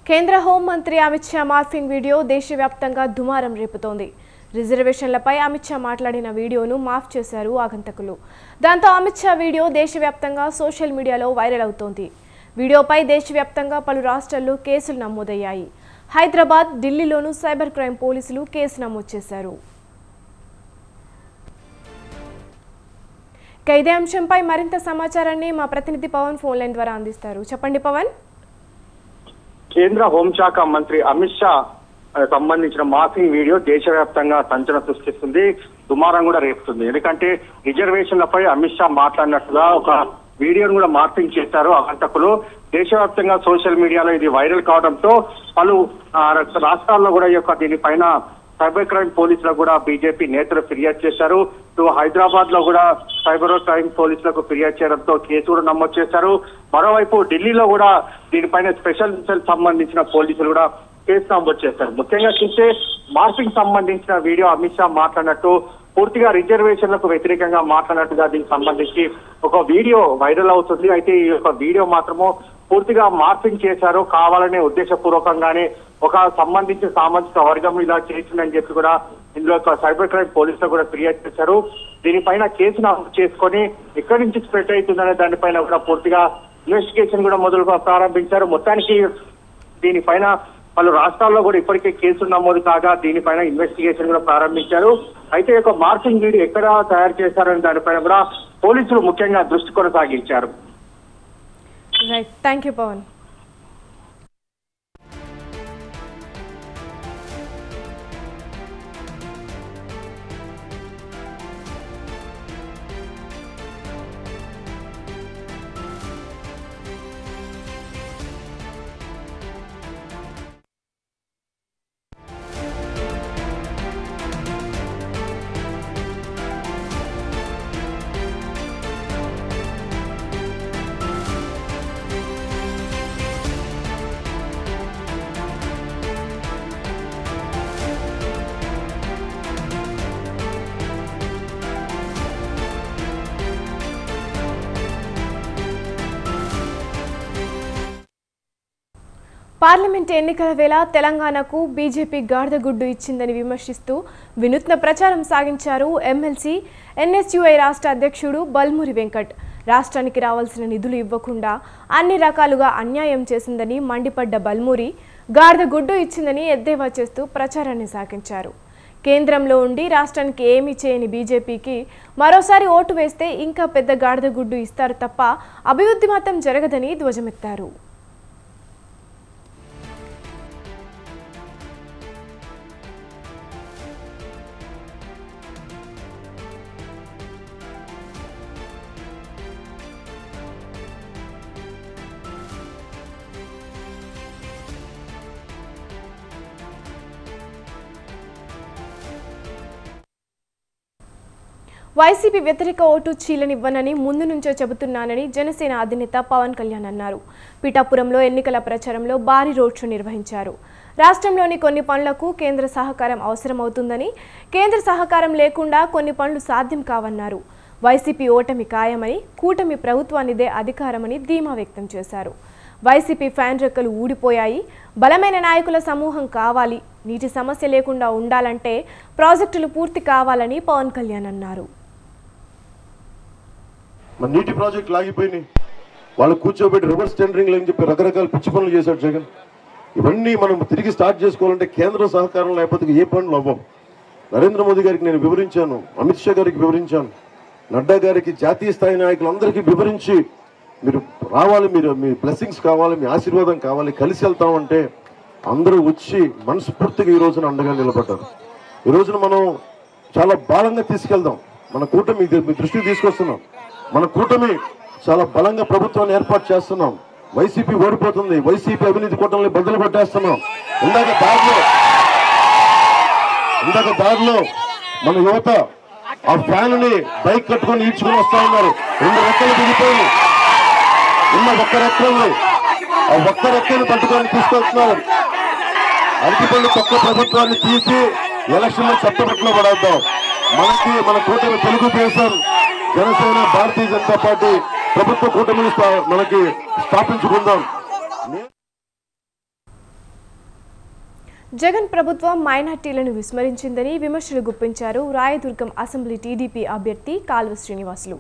కేంద్ర హోం మంత్రి Amit Shah morphing video దేశవ్యాప్తంగా దుమారం రేపుతోంది. రిజర్వేషన్లపై అమిత్ షా మాట్లాడిన వీడియోను మాఫ్ చేశారు ఆగంతకులు. దాంతో అమిత్ షా వీడియో దేశవ్యాప్తంగా సోషల్ మీడియాలో వైరల్ అవుతోంది. వీడియోపై దేశవ్యాప్తంగా పలు రాష్ట్రాల్లో కేసులు నమోదయ్యాయి. హైదరాబాద్, ఢిల్లీలోనూ సైబర్ క్రైమ్ పోలీసులు కేసు నమోదు చేశారు. ఇదే అంశంపై మరింత సమాచారాన్ని మా ప్రతినిధి పవన్ ఫోన్ లైన్ ద్వారా అందిస్తారు. చెప్పండి పవన్. కేంద్ర హోంశాఖ మంత్రి అమిత్ షా సంబంధించిన మార్ఫింగ్ వీడియో దేశవ్యాప్తంగా సంచలనం సృష్టిస్తుంది, దుమారం కూడా రేపుతుంది. ఎందుకంటే రిజర్వేషన్లపై అమిత్ షా మాట్లాడినట్టుగా ఒక వీడియోను కూడా మార్ఫింగ్ చేశారు ఆగంతకులు. దేశవ్యాప్తంగా సోషల్ మీడియాలో ఇది వైరల్ కావడంతో పలు రాష్ట్రాల్లో కూడా ఈ యొక్క దీనిపైన సైబర్ క్రైమ్ పోలీసులకు కూడా బీజేపీ నేతలు ఫిర్యాదు చేశారు. హైదరాబాద్ లో కూడా సైబర్ క్రైమ్ పోలీసులకు ఫిర్యాదు చేయడంతో కేసు కూడా నమోదు చేశారు. మరోవైపు ఢిల్లీలో కూడా దీనిపైన స్పెషల్ సెల్ సంబంధించిన పోలీసులు కూడా కేసు నమోదు చేశారు. ముఖ్యంగా చూస్తే మార్ఫింగ్ సంబంధించిన వీడియో అమిత్ షా మాట్లాడినట్టు పూర్తిగా రిజర్వేషన్లకు వ్యతిరేకంగా మాట్లాడినట్టుగా దీనికి సంబంధించి ఒక వీడియో వైరల్ అవుతుంది. అయితే ఈ యొక్క వీడియో మాత్రము పూర్తిగా మార్ఫింగ్ చేశారు, కావాలనే ఉద్దేశపూర్వకంగానే ఒక సంబంధించిన సామాజిక వర్గం ఇలా చేసిందని చెప్పి కూడా ఇందులో సైబర్ క్రైమ్ పోలీసులు కూడా ఫిర్యాదు చేశారు. దీనిపైన కేసు నమోదు చేసుకొని ఎక్కడి నుంచి స్ప్రెడ్ అవుతుందనే దానిపైన కూడా పూర్తిగా ఇన్వెస్టిగేషన్ కూడా ప్రారంభించారు. మొత్తానికి దీనిపైన పలు రాష్ట్రాల్లో కూడా ఇప్పటికే కేసులు నమోదు కాగా దీనిపైన ఇన్వెస్టిగేషన్ కూడా ప్రారంభించారు. అయితే ఒక మార్ఫింగ్ వీడియో ఎక్కడ తయారు చేశారని దానిపైన కూడా పోలీసులు ముఖ్యంగా దృష్టి కొనసాగించారు. Right, thank you Pavan. Parliament ఎన్నికల వేళ తెలంగాణకు బీజేపీ గాడిదగుడ్డు ఇచ్చిందని విమర్శిస్తూ వినూత్న ప్రచారం సాగించారు ఎమ్మెల్సీ ఎన్ఎస్యుఐ రాష్ట్ర అధ్యక్షుడు బల్మూరి వెంకట్. రాష్ట్రానికి రావాల్సిన నిధులు ఇవ్వకుండా అన్ని రకాలుగా అన్యాయం చేసిందని మండిపడ్డ బల్మూరి గాడిదగుడ్డు ఇచ్చిందని ఎద్దేవా చేస్తూ ప్రచారాన్ని సాగించారు. కేంద్రంలో ఉండి రాష్ట్రానికి ఏమీ చేయని బీజేపీకి మరోసారి ఓటు వేస్తే ఇంకా పెద్ద గాడిదగుడ్డు ఇస్తారు తప్ప అభివృద్ధి మాత్రం జరగదని ధ్వజమెత్తారు. వైసీపీ వ్యతిరేక ఓటు చీలనివ్వనని ముందు నుంచో చెబుతున్నానని జనసేన అధినేత పవన్ కళ్యాణ్ అన్నారు. పిఠాపురంలో ఎన్నికల ప్రచారంలో భారీ రోడ్ షో నిర్వహించారు. రాష్ట్రంలోని కొన్ని పనులకు కేంద్ర సహకారం అవసరమవుతుందని, కేంద్ర సహకారం లేకుండా కొన్ని పనులు సాధ్యం కావన్నారు. వైసీపీ ఓటమి ఖాయమని, కూటమి ప్రభుత్వానిదే అధికారమని ధీమా వ్యక్తం చేశారు. వైసీపీ ఫ్యాన్ రెక్కలు ఊడిపోయాయి, బలమైన నాయకుల సమూహం కావాలి, నీటి సమస్య లేకుండా ఉండాలంటే ప్రాజెక్టులు పూర్తి కావాలని పవన్ కళ్యాణ్ అన్నారు. మన నీటి ప్రాజెక్టులు ఆగిపోయినాయి, వాళ్ళు కూర్చోబెట్టి రివర్స్ టెండరింగ్ అని చెప్పి రకరకాల పిచ్చి పనులు చేశాడు జగన్. ఇవన్నీ మనం తిరిగి స్టార్ట్ చేసుకోవాలంటే కేంద్ర సహకారం లేకపోతే ఏ పనులు అవ్వం. నరేంద్ర మోదీ గారికి నేను వివరించాను, అమిత్ షా గారికి వివరించాను, నడ్డా గారికి, జాతీయ స్థాయి నాయకులందరికీ వివరించి మీరు రావాలి, మీరు మీ బ్లెస్సింగ్స్ కావాలి, మీ ఆశీర్వాదం కావాలి, కలిసి వెళ్తామంటే అందరూ వచ్చి మనస్ఫూర్తిగా ఈ రోజున అండగా నిలబడ్డారు. ఈ రోజున మనం చాలా బలంగా తీసుకెళ్దాం. మన కూటమి మీ దృష్టికి తీసుకొస్తున్నాం. మన కూటమి చాలా బలంగా ప్రభుత్వాన్ని ఏర్పాటు చేస్తున్నాం. వైసీపీ ఓడిపోతుంది, వైసీపీ అవినీతి కూటమిని బదులు పట్టేస్తున్నాం. ఇందాక దారిలో మన యువత ఆ ఫ్యాన్ ని బైక్ కట్టుకొని ఈడ్చుకుని వస్తా ఉన్నారు. 2 రెక్కలు దిగిపోయి ఉన్న ఒక్క రెక్కల్ని ఆ ఒక్క రెక్కని పట్టుకొని తీసుకొస్తున్నారు. అరటిపల్లి పక్క ప్రభుత్వాన్ని తీసి ఎలక్షన్ లో చట్టబట్టలో పడేద్దాం. మన కూటమి తెలుగుదేశం, జనసేన, భారతీయ జనతా పార్టీ ప్రభుత్వ కూటమిని మనకి స్థాపించుకుందాం. జగన్ ప్రభుత్వం మైనార్టీలను విస్మరించిందని విమర్శలు గుప్పించారు రాయదుర్గం అసెంబ్లీ టీడీపీ అభ్యర్థి కాల్వ శ్రీనివాసులు.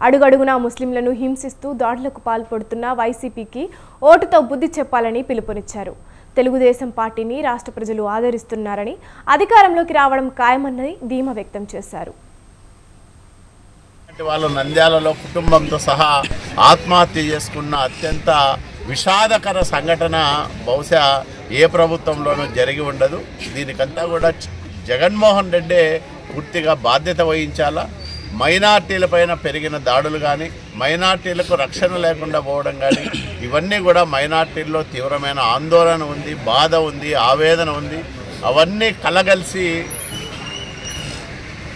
అడుగడుగునా ముస్లింలను హింసిస్తూ దాడులకు పాల్పడుతున్న వైసీపీకి ఓటుతో బుద్ధి చెప్పాలని పిలుపునిచ్చారు. తెలుగుదేశం పార్టీని రాష్ట్ర ప్రజలు ఆదరిస్తున్నారని, అధికారంలోకి రావడం ఖాయమని ధీమా వ్యక్తం చేశారు. వాళ్ళు నంద్యాలలో కుటుంబంతో సహా ఆత్మహత్య చేసుకున్న అత్యంత విషాదకర సంఘటన బహుశా ఏ ప్రభుత్వంలోనూ జరిగి ఉండదు. దీనికంతా కూడా జగన్మోహన్ రెడ్డి పూర్తిగా బాధ్యత వహించాలా. మైనార్టీలపైన పెరిగిన దాడులు కానీ, మైనార్టీలకు రక్షణ లేకుండా పోవడం కానీ, ఇవన్నీ కూడా మైనార్టీల్లో తీవ్రమైన ఆందోళన ఉంది, బాధ ఉంది, ఆవేదన ఉంది. అవన్నీ కలగలిసి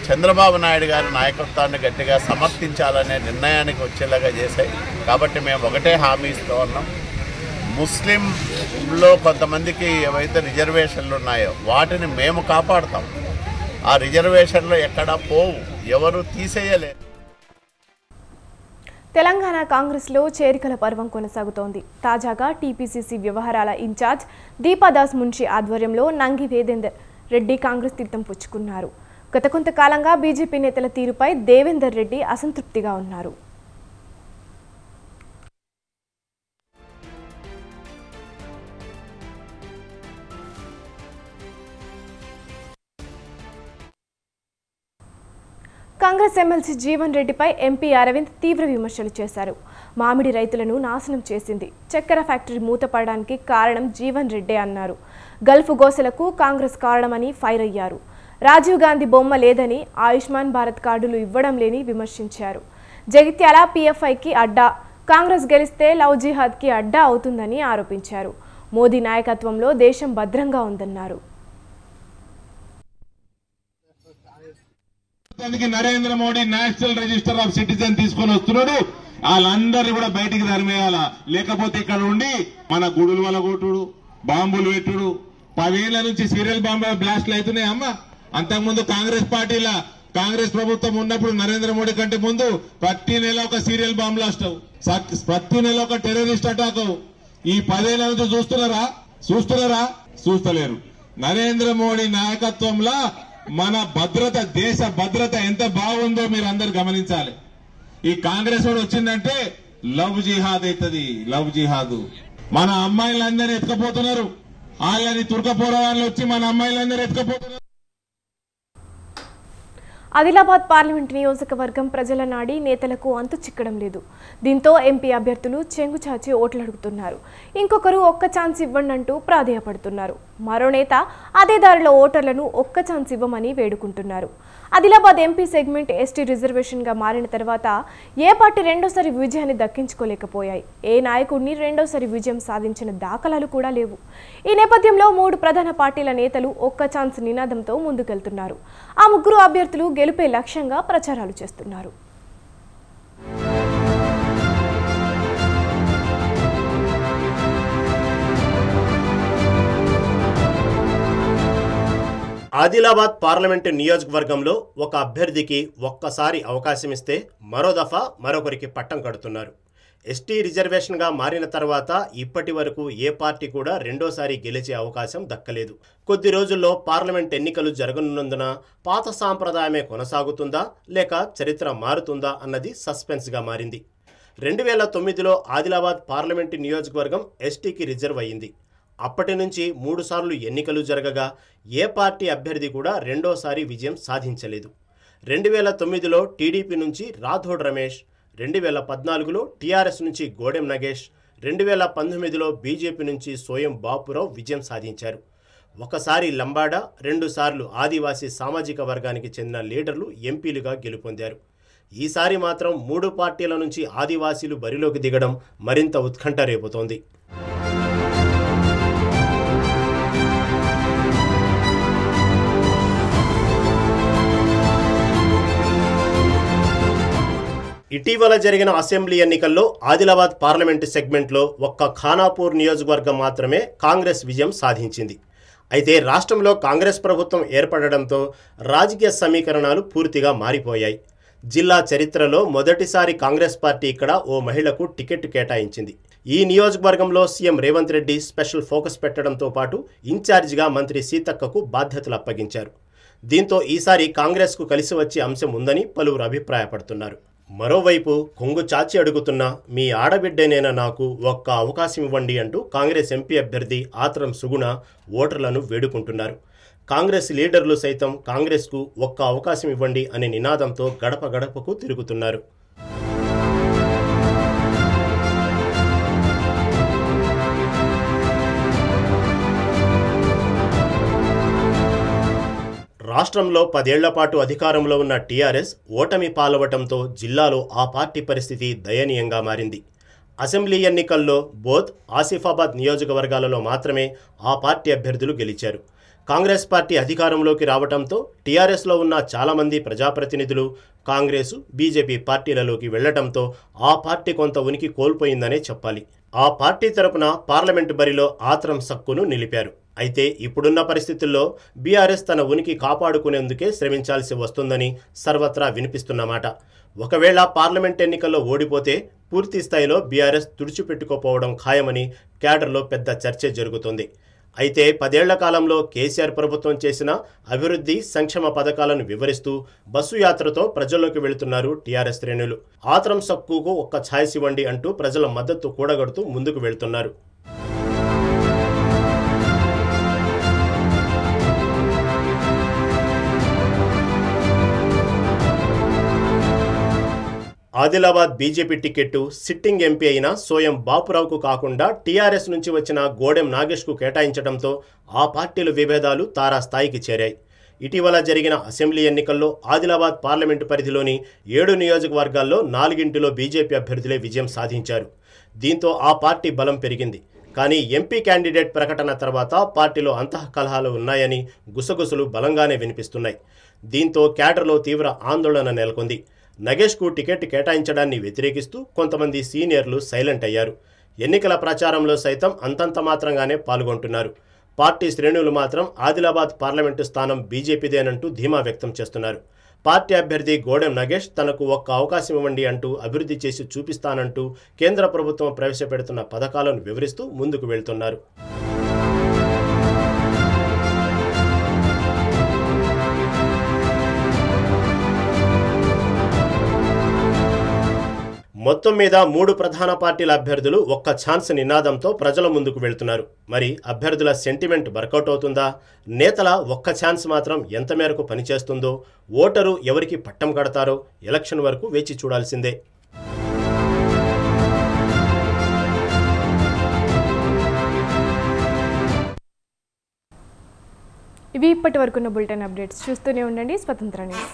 చంద్రబాబు నాయుడు గారి నాయకత్వాన్ని గట్టిగా సమర్థించాలనే నిర్ణయానికి వచ్చేలాగా చేశాయి. కాబట్టి మేము ఒకటే హామీ ఇస్తూ ఉన్నాం, ముస్లింలో కొంతమందికి ఏవైతే రిజర్వేషన్లు ఉన్నాయో వాటిని మేము కాపాడుతాం. ఆ రిజర్వేషన్లు ఎక్కడా పోవు, ఎవరు తీసేయలేరు. తెలంగాణ కాంగ్రెస్లో చేరికల పర్వం కొనసాగుతోంది. తాజాగా టీపీసీసీ వ్యవహారాల ఇన్ఛార్జ్ దీపాదాస్ మున్షి ఆధ్వర్యంలో నంగి వేదేందర్ రెడ్డి కాంగ్రెస్ తీర్థం పుచ్చుకున్నారు. గత కొంతకాలంగా బీజేపీ నేతల తీరుపై దేవేందర్ రెడ్డి అసంతృప్తిగా ఉన్నారు. కాంగ్రెస్ ఎమ్మెల్సీ జీవన్ రెడ్డిపై ఎంపీ అరవింద్ తీవ్ర విమర్శలు చేశారు. మామిడి రైతులను నాశనం చేసింది, చక్కెర ఫ్యాక్టరీ మూతపడడానికి కారణం జీవన్ రెడ్డే అన్నారు. గల్ఫ్ గోసలకు కాంగ్రెస్ కారణమని ఫైర్ అయ్యారు. రాజీవ్ గాంధీ బొమ్మ లేదని, ఆయుష్మాన్ భారత్ కార్డులు ఇవ్వడం లేని విమర్శించారు. జగిత్యాల పీఎఫ్ఐకి అడ్డా, కాంగ్రెస్ గెలిస్తే లవ్ జిహాద్కి అడ్డా అవుతుందని ఆరోపించారు. మోదీ నాయకత్వంలో దేశం భద్రంగా ఉందన్నారు. Narendra Modi national register of citizen తీసుకొని వస్తున్నాడు. వాళ్ళందరినీ కూడా బయటికి తరిమేయాలా. లేకపోతే ఇక్కడ ఉండి మన గుడుల వల్ల కొట్టుడు, బాంబులు పెట్టుడు, 10 ఏళ్ల నుంచి సీరియల్ బాంబు బ్లాస్ట్లు అవుతున్నాయి. అమ్మ, అంతకుముందు కాంగ్రెస్ ప్రభుత్వం ఉన్నప్పుడు నరేంద్ర మోడీ కంటే ముందు ప్రతి నెల ఒక సీరియల్ బాంబ్ బ్లాస్ట్ అవు, ప్రతి నెల ఒక టెర్రరిస్ట్ అటాక్ అవు. ఈ 10 ఏళ్ల నుంచి చూస్తున్నారా? చూస్తలేరు. నరేంద్ర మోడీ నాయకత్వంలో మన భద్రత, దేశ భద్రత ఎంత బాగుందో మీరు అందరు గమనించాలి. ఈ కాంగ్రెస్ వాడు వచ్చిందంటే లవ్ జిహాద్ అవుతుంది. లవ్ జిహాద్. మన అమ్మాయిలందరూ ఎత్తుకపోతున్నారు. వాళ్ళని తుర్కపోర వాళ్ళు వచ్చి మన అమ్మాయిలందరూ ఎత్తుకపోతున్నారు. ఆదిలాబాద్ పార్లమెంట్ నియోజకవర్గం ప్రజల నాడి నేతలకు అంతు చిక్కడం లేదు. దీంతో ఎంపీ అభ్యర్థులు చెంగుచాచి ఓట్లు అడుగుతున్నారు. ఇంకొకరు ఒక్క ఛాన్స్ ఇవ్వండి అంటూ ప్రాధేయపడుతున్నారు. మరో నేత అదే దారిలో ఓటర్లను ఒక్క ఛాన్స్ ఇవ్వమని వేడుకుంటున్నారు. ఆదిలాబాద్ ఎంపీ సెగ్మెంట్ ఎస్టీ రిజర్వేషన్గా మారిన తర్వాత ఏ పార్టీ రెండోసారి విజయాన్ని దక్కించుకోలేకపోయాయి. ఏ నాయకుడిని రెండోసారి విజయం సాధించిన దాఖలాలు కూడా లేవు. ఈ నేపథ్యంలో 3 ప్రధాన పార్టీల నేతలు ఒక్క ఛాన్స్ నినాదంతో ముందుకెళ్తున్నారు. ఆ 3 అభ్యర్థులు గెలుపే లక్ష్యంగా ప్రచారాలు చేస్తున్నారు. ఆదిలాబాద్ పార్లమెంటు నియోజకవర్గంలో ఒక అభ్యర్థికి ఒక్కసారి అవకాశం ఇస్తే మరో దఫా మరొకరికి పట్టం కడుతున్నారు. ఎస్టీ రిజర్వేషన్గా మారిన తర్వాత ఇప్పటి వరకు ఏ పార్టీ కూడా రెండోసారి గెలిచే అవకాశం దక్కలేదు. కొద్ది రోజుల్లో పార్లమెంట్ ఎన్నికలు జరగనున్నందున పాత సాంప్రదాయమే కొనసాగుతుందా లేక చరిత్ర మారుతుందా అన్నది సస్పెన్స్గా మారింది. 2009లో ఆదిలాబాద్ పార్లమెంటు నియోజకవర్గం ఎస్టీకి రిజర్వ్ అయ్యింది. అప్పటి నుంచి 3 సార్లు ఎన్నికలు జరగగా ఏ పార్టీ అభ్యర్థి కూడా రెండోసారి విజయం సాధించలేదు. 2009లో టీడీపీ నుంచి రాథోడ్ రమేష్, 2014లో టీఆర్ఎస్ నుంచి గోడెం నగేష్, 2019లో బీజేపీ నుంచి సోయం బాపురావు విజయం సాధించారు. ఒకసారి లంబాడ, 2 సార్లు ఆదివాసీ సామాజిక వర్గానికి చెందిన లీడర్లు ఎంపీలుగా గెలుపొందారు. ఈసారి మాత్రం 3 పార్టీల నుంచి ఆదివాసీలు బరిలోకి దిగడం మరింత ఉత్కంఠ రేపుతోంది. ఇటీవల జరిగిన అసెంబ్లీ ఎన్నికల్లో ఆదిలాబాద్ పార్లమెంటు సెగ్మెంట్లో ఒక్క ఖానాపూర్ నియోజకవర్గం మాత్రమే కాంగ్రెస్ విజయం సాధించింది. అయితే రాష్ట్రంలో కాంగ్రెస్ ప్రభుత్వం ఏర్పడడంతో రాజకీయ సమీకరణాలు పూర్తిగా మారిపోయాయి. జిల్లా చరిత్రలో మొదటిసారి కాంగ్రెస్ పార్టీ ఇక్కడ ఓ మహిళకు టికెట్ కేటాయించింది. ఈ నియోజకవర్గంలో CM Revanth Reddy special focus పెట్టడంతో పాటు ఇన్ఛార్జిగా మంత్రి సీతక్కకు బాధ్యతలు అప్పగించారు. దీంతో ఈసారి కాంగ్రెస్కు కలిసి వచ్చే అంశం ఉందని పలువురు అభిప్రాయపడుతున్నారు. మరోవైపు కొంగు చాచి అడుగుతున్న మీ ఆడబిడ్డనేనా నాకు ఒక్క అవకాశం ఇవ్వండి అంటూ కాంగ్రెస్ ఎంపీ అభ్యర్థి ఆత్రం సుగుణ ఓటర్లను వేడుకుంటున్నారు. కాంగ్రెస్ లీడర్లు సైతం కాంగ్రెస్కు ఒక్క అవకాశం ఇవ్వండి అనే నినాదంతో గడప గడపకు తిరుగుతున్నారు. రాష్ట్రంలో 10 ఏళ్ల పాటు అధికారంలో ఉన్న టీఆర్ఎస్ ఓటమి పాలవటంతో జిల్లాలో ఆ పార్టీ పరిస్థితి దయనీయంగా మారింది. అసెంబ్లీ ఎన్నికల్లో బోధ్, ఆసిఫాబాద్ నియోజకవర్గాలలో మాత్రమే ఆ పార్టీ అభ్యర్థులు గెలిచారు. కాంగ్రెస్ పార్టీ అధికారంలోకి రావడంతో టీఆర్ఎస్లో ఉన్న చాలామంది ప్రజాప్రతినిధులు కాంగ్రెస్, బీజేపీ పార్టీలలోకి వెళ్లడంతో ఆ పార్టీ కొంత ఉనికి కోల్పోయిందనే చెప్పాలి. ఆ పార్టీ తరపున పార్లమెంటు బరిలో ఆత్రం సక్కును నిలిపారు. అయితే ఇప్పుడున్న పరిస్థితుల్లో బీఆర్ఎస్ తన ఉనికి కాపాడుకునేందుకే శ్రమించాల్సి వస్తుందని సర్వత్రా వినిపిస్తున్నమాట. ఒకవేళ పార్లమెంట్ ఎన్నికల్లో ఓడిపోతే పూర్తి స్థాయిలో బీఆర్ఎస్ తుడిచిపెట్టుకోపోవడం ఖాయమని క్యాడర్లో పెద్ద చర్చ జరుగుతోంది. అయితే 10 ఏళ్ల కాలంలో కేసీఆర్ ప్రభుత్వం చేసిన అభివృద్ధి, సంక్షేమ పథకాలను వివరిస్తూ బస్సు యాత్రతో ప్రజల్లోకి వెళుతున్నారు టీఆర్ఎస్ శ్రేణులు. ఆత్రం సక్కుకు ఒక్క ఛాయిస్ ఇవ్వండి అంటూ ప్రజల మద్దతు కూడగడుతూ ముందుకు వెళుతున్నారు. Adilabad BJP ticket sitting MP అయిన సోయం బాపురావుకు కాకుండా టీఆర్ఎస్ నుంచి వచ్చిన గోడెం నాగేష్కు కేటాయించడంతో ఆ పార్టీల విభేదాలు తారాస్థాయికి చేరాయి. ఇటీవల జరిగిన అసెంబ్లీ ఎన్నికల్లో ఆదిలాబాద్ పార్లమెంటు పరిధిలోని 7 నియోజకవర్గాల్లో 4 బీజేపీ అభ్యర్థులే విజయం సాధించారు. దీంతో ఆ పార్టీ బలం పెరిగింది. కానీ ఎంపీ క్యాండిడేట్ ప్రకటన తర్వాత పార్టీలో అంతఃకలహాలు ఉన్నాయని గుసగుసలు బలంగానే వినిపిస్తున్నాయి. దీంతో క్యాడర్లో తీవ్ర ఆందోళన నెలకొంది. నగేష్కు టికెట్ కేటాయించడాన్ని వ్యతిరేకిస్తూ కొంతమంది సీనియర్లు సైలెంట్ అయ్యారు. ఎన్నికల ప్రచారంలో సైతం అంతంత మాత్రంగానే పాల్గొంటున్నారు. పార్టీ శ్రేణులు మాత్రం ఆదిలాబాద్ పార్లమెంటు స్థానం బీజేపీదేనంటూ ధీమా వ్యక్తం చేస్తున్నారు. పార్టీ అభ్యర్థి గోడెం నగేష్ తనకు ఒక్క అవకాశం ఇవ్వండి అంటూ అభివృద్ధి చేసి చూపిస్తానంటూ కేంద్ర ప్రభుత్వం ప్రవేశపెడుతున్న పథకాలను వివరిస్తూ ముందుకు వెళ్తున్నారు. మొత్తం మీద 3 ప్రధాన పార్టీల అభ్యర్థులు ఒక్క ఛాన్స్ నినాదంతో ప్రజల ముందుకు వెళ్తున్నారు. మరి అభ్యర్థుల సెంటిమెంట్ వర్కౌట్ అవుతుందా? నేతల ఒక్క ఛాన్స్ మాత్రం ఎంత మేరకు పనిచేస్తుందో, ఓటరు ఎవరికి పట్టం కడతారో ఎలక్షన్ వరకు వేచి చూడాల్సిందే. ఇవి ఇప్పటి వరకున్న బులెటిన్ అప్డేట్స్. చూస్తూనే ఉండండి స్వతంత్ర న్యూస్.